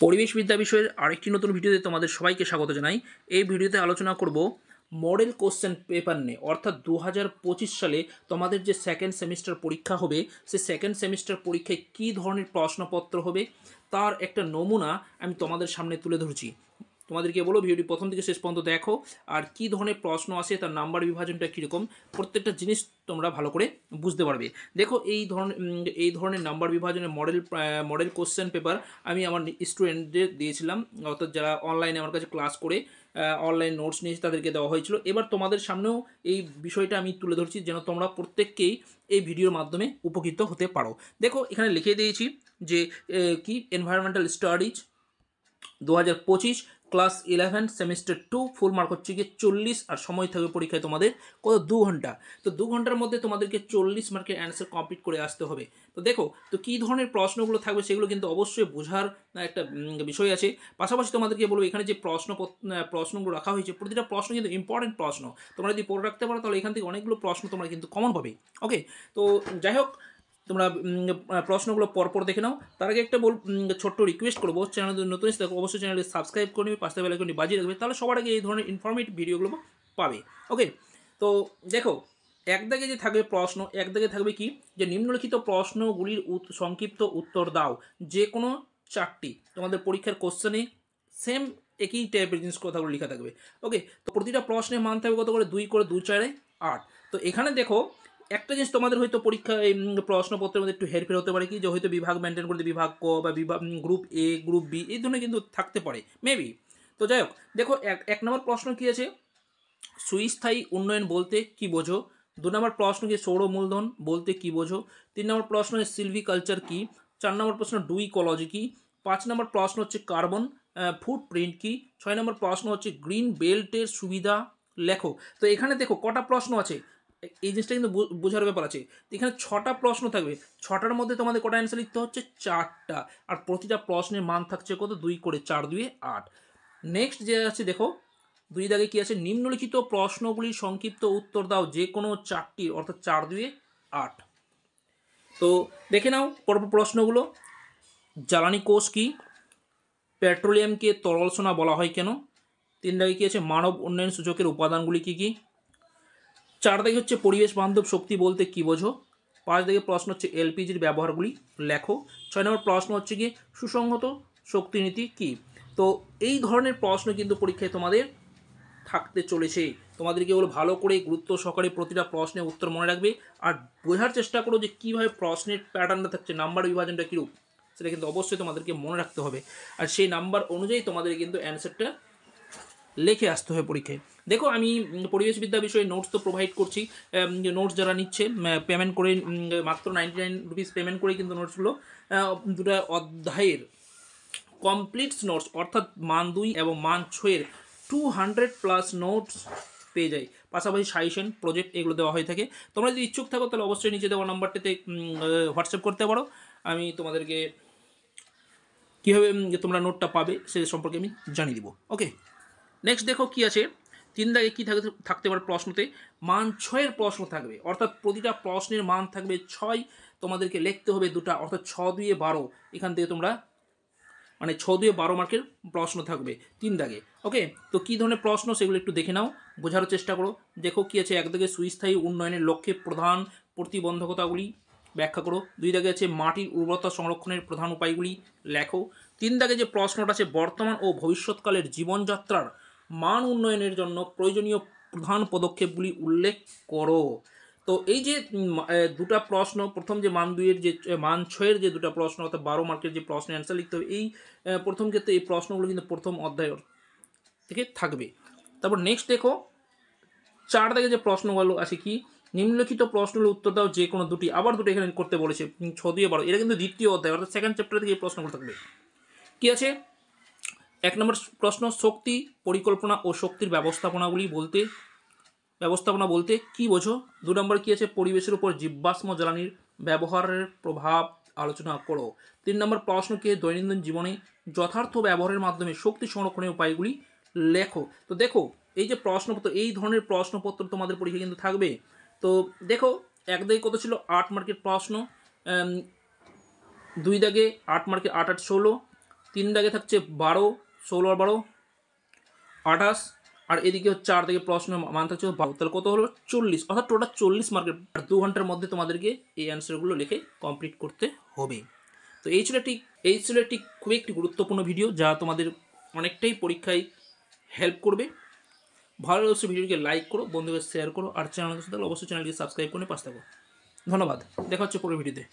পরিবেশবিদ্যা বিষয়ের আরেকটি নতুন ভিডিওতে তোমাদের সবাইকে স্বাগত জানাই। এই ভিডিওতে আলোচনা করব মডেল কোশ্চেন পেপার নিয়ে, অর্থাৎ 2025 সালে তোমাদের যে সেকেন্ড সেমিস্টার পরীক্ষা হবে, সে সেকেন্ড সেমিস্টার পরীক্ষায় কী ধরনের প্রশ্নপত্র হবে তার একটা নমুনা আমি তোমাদের সামনে তুলে ধরছি। তোমাদেরকে বলো ভিডিওটি প্রথম থেকে শেষ পর্যন্ত দেখো, আর কী ধরনের প্রশ্ন আসে, তার নাম্বার বিভাজনটা কীরকম, প্রত্যেকটা জিনিস তোমরা ভালো করে বুঝতে পারবে। দেখো এই ধরনের নাম্বার বিভাজনের মডেল কোশ্চেন পেপার আমি আমার স্টুডেন্টদের দিয়েছিলাম, অর্থাৎ যারা অনলাইনে আমার কাছে ক্লাস করে অনলাইন নোটস নিয়েছে তাদেরকে দেওয়া হয়েছিল। এবার তোমাদের সামনেও এই বিষয়টা আমি তুলে ধরছি যেন তোমরা প্রত্যেককেই এই ভিডিওর মাধ্যমে উপকৃত হতে পারো। দেখো এখানে লিখে দিয়েছি যে কি environmental studies 2025 class 11 semester 2 full mark হচ্ছে গিয়ে 40, আর সময় থাকবে পরীক্ষায় তোমাদের কত 2 ঘন্টা। তো 2 ঘন্টার মধ্যে তোমাদেরকে 40 মার্কের অ্যান্সার কমপ্লিট করে আসতে হবে। তো দেখো তো কী ধরনের প্রশ্নগুলো থাকবে সেগুলো কিন্তু অবশ্যই বোঝার একটা বিষয় আছে। পাশাপাশি তোমাদেরকে বলবো এখানে যে প্রশ্নগুলো রাখা হয়েছে, প্রতিটা প্রশ্ন কিন্তু ইম্পর্টেন্ট প্রশ্ন। তোমরা যদি পড়ে রাখতে পারো তাহলে এখান থেকে অনেকগুলো প্রশ্ন তোমরা কিন্তু কমন পাবে। ওকে, তো যাই হোক তোমরা প্রশ্নগুলো পরপর দেখে নাও। তার আগে একটা ছোট্ট রিকোয়েস্ট করবো, চ্যানেল যদি নতুন এসে থাকো অবশ্যই চ্যানেলটি সাবস্ক্রাইব করে নেবে, পাশে বেল আইকনটি বাজিয়ে রাখবে, তাহলে সবার আগে এই ধরনের ইনফরমেটিভ ভিডিওগুলো পাবে। ওকে, তো দেখো এক দাগে যে থাকবে প্রশ্ন, এক দাগে থাকবে কি যে নিম্নলিখিত প্রশ্নগুলির সংক্ষিপ্ত উত্তর দাও, যে কোনো 4টি তোমাদের পরীক্ষার কোশ্চেনে সেম একই টাইপের জিনিস কথাগুলো লেখা থাকবে। ওকে, তো প্রতিটা প্রশ্নের মান থাকবে কত করে 2 করে 2 4 8। তো এখানে দেখো একটা জিনিস তোমাদের হয়তো পরীক্ষা এই প্রশ্নপত্রের মধ্যে একটু হেরফের হতে পারে, কি যে হয়তো বিভাগ মেনটেন করতে বিভাগ ক বা বিভাগ গ্রুপ এ গ্রুপ বি এই ধরনের কিন্তু থাকতে পারে মেবি। তো যাই হোক, দেখো এক নম্বর প্রশ্ন কী আছে, সুস্থায়ী উন্নয়ন বলতে কি বোঝো। 2 নম্বর প্রশ্ন কি সৌর মূলধন বলতে কি বোঝো। 3 নম্বর প্রশ্ন সিলভিকালচার কি। 4 নম্বর প্রশ্ন ডু ইকোলজি কি। 5 নম্বর প্রশ্ন হচ্ছে কার্বন ফুটপ্রিন্ট কি। 6 নম্বর প্রশ্ন হচ্ছে গ্রিন বেল্টের সুবিধা লেখো। তো এখানে দেখো কটা প্রশ্ন আছে, এই জিনিসটা কিন্তু বোঝার ব্যাপার আছে। তো এখানে 6টা প্রশ্ন থাকবে, 6টার মধ্যে তোমাদের কটা অ্যান্সার লিখতে হচ্ছে 4টা, আর প্রতিটা প্রশ্নের মান থাকছে কত 2 করে 4 2 8। নেক্সট যে আছে দেখো 2 দাগে কি আছে, নিম্নলিখিত প্রশ্নগুলির সংক্ষিপ্ত উত্তর দাও যে কোনো 4টি, অর্থাৎ 4 2 8। তো দেখে নাও পরপর প্রশ্নগুলো। জ্বালানি কোষ কি, পেট্রোলিয়ামকে তরল সোনা বলা হয় কেন। 3 দাগে কি আছে, মানব উন্নয়ন সূচকের উপাদানগুলি কি কি। 4 দাগে হচ্ছে পরিবেশ বান্ধব শক্তি বলতে কি বোঝো। 5 দাগে প্রশ্ন হচ্ছে এলপিজির ব্যবহারগুলি লেখো। 6 নম্বর প্রশ্ন হচ্ছে কি সুসংহত শক্তিনীতি কি। তো এই ধরনের প্রশ্ন কিন্তু পরীক্ষায় তোমাদের থাকতে চলেছে। তোমাদেরকে বলো ভালো করে গুরুত্ব সহকারে প্রতিটা প্রশ্নের উত্তর মনে রাখবে, আর বোঝার চেষ্টা করো যে কীভাবে প্রশ্নের প্যাটার্নটা থাকছে, নাম্বার বিভাজনটা কীরূপ, সেটা কিন্তু অবশ্যই তোমাদেরকে মনে রাখতে হবে, আর সেই নাম্বার অনুযায়ী তোমাদের কিন্তু অ্যান্সারটা লিখে আসতে হবে পরীক্ষায়। দেখো আমি পরিবেশবিদ্যা বিষয়ে নোটস তো প্রোভাইড করছি। নোটস যারা নিচ্ছে পেমেন্ট করে মাত্র 99 রুপিস পেমেন্ট করে কিন্তু নোটসগুলো 2টা অধ্যায়ের কমপ্লিটস নোটস, অর্থাৎ মান 2 এবং মান 6-এর 200+ নোটস পেয়ে যায়। পাশাপাশি সাজেশন প্রজেক্ট এগুলো দেওয়া হয়ে থাকে। তোমরা যদি ইচ্ছুক থাকো তাহলে অবশ্যই নিচে দেওয়া নাম্বারটিতে হোয়াটসঅ্যাপ করতে পারো। আমি তোমাদেরকে কীভাবে তোমরা নোটটা পাবে সে সম্পর্কে আমি জানিয়ে দিব। ওকে, নেক্সট দেখো কি আছে, 3 দাগে কী থাকতে পারে প্রশ্নতে, মান 6-এর প্রশ্ন থাকবে, অর্থাৎ প্রতিটা প্রশ্নের মান থাকবে 6। তোমাদেরকে লিখতে হবে 2টা, অর্থাৎ 6 2 12। এখান থেকে তোমরা মানে 6 2 12 মার্কের প্রশ্ন থাকবে 3 দাগে। ওকে, তো কী ধরনের প্রশ্ন সেগুলো একটু দেখে নাও, বোঝার চেষ্টা করো। দেখো কী আছে, 1 দাগে সুস্থায়ী উন্নয়নের লক্ষ্যে প্রধান প্রতিবন্ধকতাগুলি ব্যাখ্যা করো। 2 দাগে আছে মাটির উর্বরতা সংরক্ষণের প্রধান উপায়গুলি লেখো। 3 দাগে যে প্রশ্নটা আছে বর্তমান ও ভবিষ্যৎকালের জীবনযাত্রার মান উন্নয়নের জন্য প্রয়োজনীয় প্রধান পদক্ষেপগুলি উল্লেখ করো। তো এই যে 2টা প্রশ্ন, প্রথম যে মান 2-এর যে মান 6-এর যে 2টা প্রশ্ন, অর্থাৎ 12 মার্কের যে প্রশ্নের অ্যান্সার লিখতে হবে, এই প্রথম ক্ষেত্রে এই প্রশ্নগুলো কিন্তু প্রথম অধ্যায় থেকে থাকবে। তারপর নেক্সট দেখো 4 দাগে যে প্রশ্নগুলো আছে কি, নিম্নলিখিত প্রশ্নগুলোর উত্তর দাও যে কোনো 2টি, আবার 2টি এখানে করতে বলেছে 6 2 12। এটা কিন্তু দ্বিতীয় অধ্যায়, অর্থাৎ সেকেন্ড চ্যাপ্টার থেকে এই প্রশ্নগুলো থাকবে। কি আছে, 1 নম্বর প্রশ্ন শক্তি পরিকল্পনা ও শক্তির ব্যবস্থাপনা বলতে কি বোঝো। 2 নম্বর কি আছে, পরিবেশের উপর জীবাশ্ম জ্বালানির ব্যবহারের প্রভাব আলোচনা করো। 3 নম্বর প্রশ্ন কি, দৈনন্দিন জীবনে যথার্থ ব্যবহারের মাধ্যমে শক্তি সংরক্ষণের উপায়গুলি লেখো। তো দেখো এই যে প্রশ্নপত্র, এই ধরনের প্রশ্নপত্র তোমাদের পরীক্ষা কিন্তু থাকবে। তো দেখো 1 দাগে কত ছিল 8 মার্কের প্রশ্ন, 2 দাগে 8 মার্কের 8 8 16, 3 দাগে থাকছে 12, 16 আর 12 28, আর এদিকে হচ্ছে 4 থেকে প্রশ্ন মান থাকছে 12, তাহলে কত হলো 40, অর্থাৎ টোটাল 40 মার্কের। আর 2 ঘন্টার মধ্যে তোমাদেরকে এই অ্যান্সারগুলো লিখে কমপ্লিট করতে হবে। তো এই ছিল একটি খুবই একটি গুরুত্বপূর্ণ ভিডিও, যা তোমাদের অনেকটাই পরীক্ষায় হেল্প করবে। ভালো লাগলে ভিডিওটিকে লাইক করো, বন্ধুদের শেয়ার করো, আর চ্যানেলকে অবশ্যই চ্যানেলটিকে সাবস্ক্রাইব করে পাশে থাকো। ধন্যবাদ, দেখা হচ্ছে পরের ভিডিওতে।